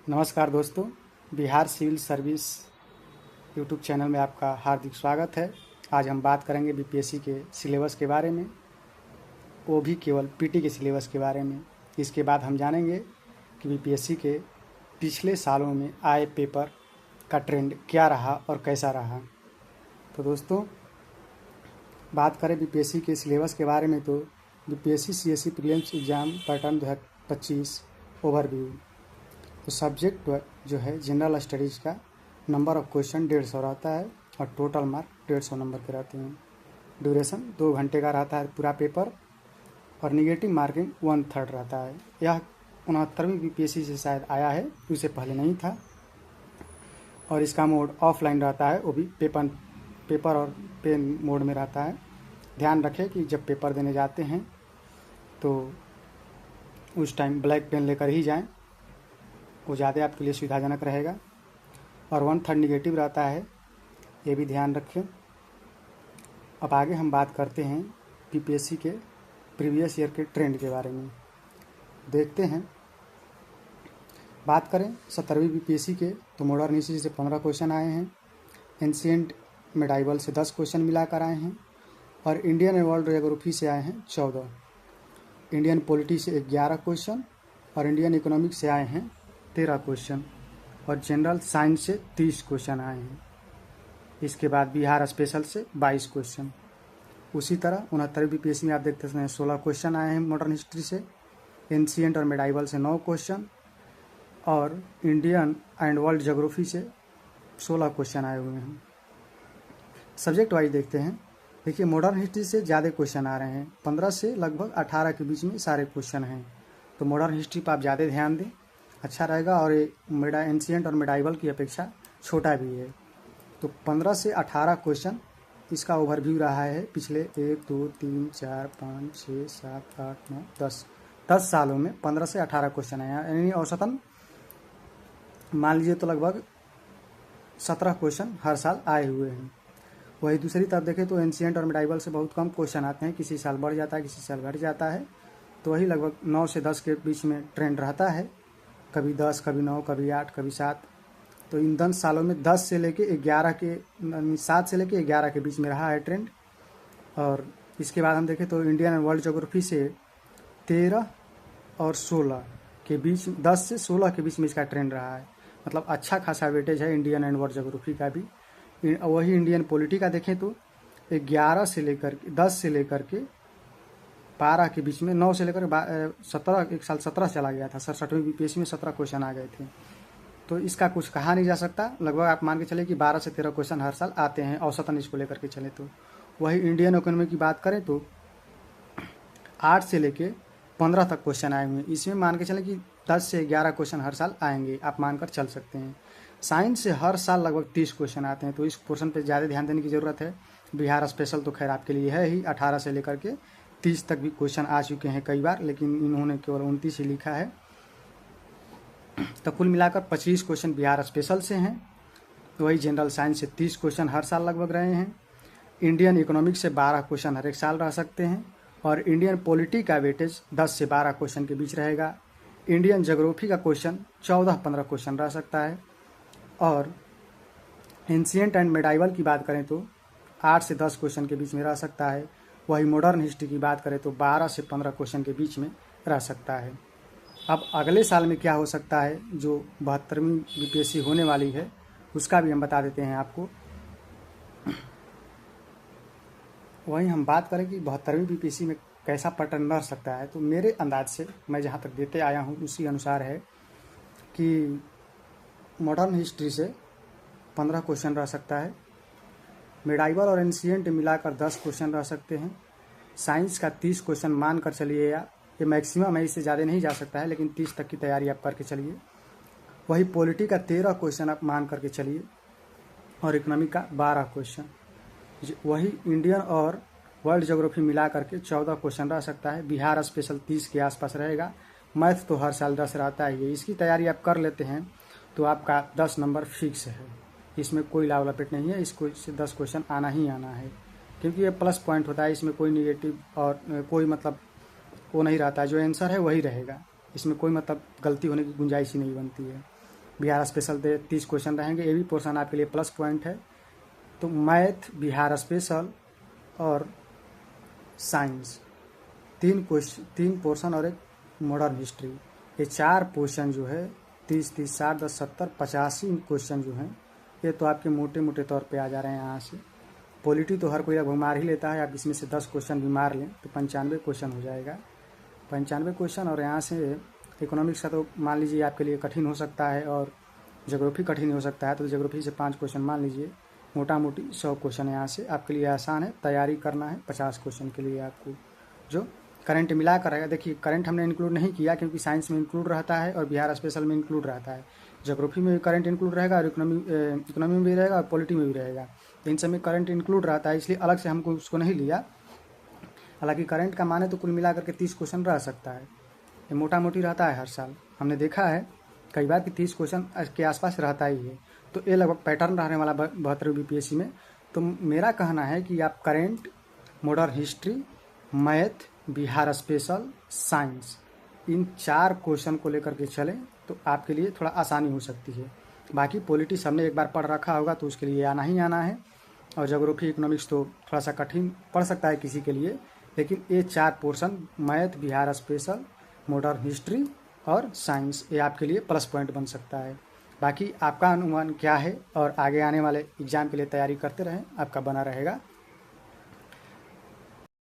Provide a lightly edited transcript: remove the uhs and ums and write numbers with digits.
नमस्कार दोस्तों, Bihar civil service YouTube channel में आपका हार्दिक स्वागत है। आज हम बात करेंगे बीपीएससी के सिलेबस के बारे में, वो भी केवल पीटी के सिलेबस के बारे में। इसके बाद हम जानेंगे कि बीपीएससी के पिछले सालों में आए पेपर का ट्रेंड क्या रहा और कैसा रहा। तो दोस्तों, बात करें बीपीएससी के सिलेबस के बारे में तो BPSC CSC prelims exam pattern 2025 overview. तो सब्जेक्ट जो है जनरल स्टडीज़ का नंबर ऑफ क्वेश्चन 150 रहता है और टोटल मार्क 150 नंबर के रहते हैं। ड्यूरेशन 2 घंटे का रहता है पूरा पेपर और निगेटिव मार्किंग 1/3 रहता है। यह 69वीं बीपीएससी से शायद आया है, उससे पहले नहीं था। और इसका मोड ऑफलाइन रहता है, वो भी पेपर और पेन मोड में रहता है। ध्यान रखें कि जब पेपर देने जाते हैं तो उस टाइम ब्लैक पेन लेकर ही जाएं, वो ज़्यादा आपके लिए सुविधाजनक रहेगा। और 1/3 निगेटिव रहता है, ये भी ध्यान रखें। अब आगे हम बात करते हैं बीपीएससी के प्रीवियस ईयर के ट्रेंड के बारे में। देखते हैं, बात करें 70वीं बीपीएससी के तो मॉडर्न हिस्ट्री से 15 क्वेश्चन आए हैं, एंशिएंट मेडाइवल से 10 क्वेश्चन मिलाकर आए हैं और इंडियन एंड वर्ल्ड ज्योग्राफी से आए हैं 14, इंडियन पॉलिटी से 11 क्वेश्चन और इंडियन इकोनॉमिक से आए हैं 13 क्वेश्चन और जनरल साइंस से 30 क्वेश्चन आए हैं। इसके बाद बिहार स्पेशल से 22 क्वेश्चन। उसी तरह 69वीं बीपीएससी में आप देखते हैं 16 क्वेश्चन आए हैं मॉडर्न हिस्ट्री से, एंशिएंट और मेडाइवल से 9 क्वेश्चन और इंडियन एंड वर्ल्ड ज्योग्राफी से 16 क्वेश्चन आए हुए हैं। सब्जेक्ट वाइज देखते हैं, देखिए मॉडर्न हिस्ट्री से ज़्यादा क्वेश्चन आ रहे हैं, 15 से लगभग 18 के बीच में सारे क्वेश्चन हैं। तो मॉडर्न हिस्ट्री पर आप ज़्यादा ध्यान दें, अच्छा रहेगा। और ये एंशिएंट और मेडाइवल की अपेक्षा छोटा भी है। तो 15 से 18 क्वेश्चन इसका ओवरव्यू रहा है पिछले 1 2 3 4 5 6 7 8 9 10 सालों में 15 से 18 क्वेश्चन आए, यानी औसतन मान लीजिए तो लगभग 17 क्वेश्चन हर साल आए हुए हैं। वही दूसरी तरफ देखें तो एंशिएंट और मेडाइवल से बहुत कम क्वेश्चन आते हैं, किसी साल बढ़ जाता है, किसी साल घट जाता है। तो वही लगभग 9 से 10 के बीच में ट्रेंड रहता है, कभी 10, कभी 9, कभी 8, कभी 7। तो इन 10 सालों में 10 से लेके 11 के 7 से लेके 11 के बीच में रहा है ट्रेंड। और इसके बाद हम देखें तो इंडियन एंड वर्ल्ड ज्योग्राफी से 13 और 16 के बीच, 10 से 16 के बीच में इसका ट्रेंड रहा है। मतलब अच्छा खासा वेटेज है इंडियन एंड वर्ल्ड ज्योग्राफी का भी। वही इंडियन पॉलिटी का देखें तो 11 से लेकर 10 से लेकर के 12 के बीच में, 9 से लेकर 17, एक साल 17 चला गया था। 67वीं बीपीएससी में 17 क्वेश्चन आ गए थे। तो इसका कुछ कहा नहीं जा सकता, लगभग आप मान के चले कि 12 से 13 क्वेश्चन हर साल आते हैं औसतन इसको लेकर के चले। तो वही इंडियन इकोनॉमी की बात करें तो 8 से लेके 15 तक क्वेश्चन आए हुए हैं। इसमें मान के चलें कि 10 से 11 क्वेश्चन हर साल आएंगे, आप मानकर चल सकते हैं। साइंस से हर साल लगभग 30 क्वेश्चन आते हैं, तो इस पोर्शन पे ज़्यादा ध्यान देने की ज़रूरत है। बिहार स्पेशल तो खैर आपके लिए है ही, 18 से लेकर के 30 तक भी क्वेश्चन आ चुके हैं कई बार, लेकिन इन्होंने केवल 29 ही लिखा है। तो कुल मिलाकर 25 क्वेश्चन बिहार स्पेशल से हैं। वही जनरल साइंस से 30 क्वेश्चन हर साल लगभग रहे हैं। इंडियन इकोनॉमिक्स से 12 क्वेश्चन हर एक साल रह सकते हैं और इंडियन पॉलिटी का वेटेज 10 से 12 क्वेश्चन के बीच रहेगा। इंडियन ज्योग्राफी का क्वेश्चन 14-15 क्वेश्चन रह सकता है। और एंशिएंट एंड मेडाइवल की बात करें तो 8 से 10 क्वेश्चन के बीच में रह सकता है। वही मॉडर्न हिस्ट्री की बात करें तो 12 से 15 क्वेश्चन के बीच में रह सकता है। अब अगले साल में क्या हो सकता है, जो 72वीं बीपीएससी होने वाली है, उसका भी हम बता देते हैं आपको। वहीं हम बात करें कि 72वीं बीपीएससी में कैसा पैटर्न रह सकता है, तो मेरे अंदाज से मैं जहाँ तक देते आया हूँ उसी अनुसार है कि मॉडर्न हिस्ट्री से 15 क्वेश्चन रह सकता है, मेडाइवल और एंशिएंट मिलाकर 10 क्वेश्चन रह सकते हैं, साइंस का 30 क्वेश्चन मान कर चलिए, या ये मैक्सिमम है, इससे ज़्यादा नहीं जा सकता है, लेकिन 30 तक की तैयारी आप करके चलिए। वही पॉलिटी का 13 क्वेश्चन आप मान करके चलिए और इकोनॉमिक का 12 क्वेश्चन। वही इंडियन और वर्ल्ड ज्योग्राफी मिला करके 14 क्वेश्चन रह सकता है। बिहार स्पेशल 30 के आसपास रहेगा। मैथ तो हर साल 10 रहता है, इसकी तैयारी आप कर लेते हैं तो आपका 10 नंबर फिक्स है, इसमें कोई लाव लपेट नहीं है। इसको से 10 क्वेश्चन आना ही आना है, क्योंकि ये प्लस पॉइंट होता है, इसमें कोई निगेटिव और कोई मतलब वो नहीं रहता है। जो आंसर है वही रहेगा, इसमें कोई मतलब गलती होने की गुंजाइश ही नहीं बनती है। बिहार स्पेशल 30 क्वेश्चन रहेंगे, ये भी पोर्शन आपके लिए प्लस पॉइंट है। तो मैथ, बिहार स्पेशल और साइंस 3 पोर्शन और एक मॉडर्न हिस्ट्री, ये 4 पोर्शन जो है 30, 30, 60, 10, 70, 85 क्वेश्चन जो हैं ये तो आपके मोटे मोटे तौर पे आ जा रहे हैं यहाँ से। पॉलिटी तो हर कोई लगभग मार ही लेता है, आप इसमें से 10 क्वेश्चन भी मार लें तो 95 क्वेश्चन हो जाएगा, 95 क्वेश्चन। और यहाँ से इकोनॉमिक्स का तो मान लीजिए आपके लिए कठिन हो सकता है और ज्योग्राफी कठिन हो सकता है, तो ज्योग्राफी से 5 क्वेश्चन मान लीजिए, मोटा मोटी 100 क्वेश्चन यहाँ से आपके लिए आसान है। तैयारी करना है 50 क्वेश्चन के लिए आपको, जो करंट मिला कर रहेगा। देखिए करंट हमने इंक्लूड नहीं किया क्योंकि साइंस में इंक्लूड रहता है और बिहार स्पेशल में इंक्लूड रहता है। ज्योग्राफी में भी करंट इंक्लूड रहेगा और इकोनॉमी में भी रहेगा और पॉलिटी में भी रहेगा, तो इन सब में करंट इंक्लूड रहता है, इसलिए अलग से हमको उसको नहीं लिया। हालांकि करंट का माने तो कुल मिला करके 30 क्वेश्चन रह सकता है, ये मोटा मोटी रहता है हर साल, हमने देखा है कई बार कि 30 क्वेश्चन के आसपास रहता ही है। तो ये लगभग पैटर्न रहने वाला 72 बीपीएससी में। तो मेरा कहना है कि आप current, modern history, math, Bihar special, science, इन 4 क्वेश्चन को लेकर के चलें तो आपके लिए थोड़ा आसानी हो सकती है। बाकी पॉलिटिक्स हमने एक बार पढ़ रखा होगा तो उसके लिए आना ही आना है, और ज्योग्राफी, इकोनॉमिक्स तो थोड़ा सा कठिन पड़ सकता है किसी के लिए, लेकिन ये 4 portion math, Bihar special, modern history और साइंस, ये आपके लिए प्लस पॉइंट बन सकता है। बाकी आपका अनुमान क्या है और आगे आने वाले एग्ज़ाम के लिए तैयारी करते रहें, आपका बना रहेगा।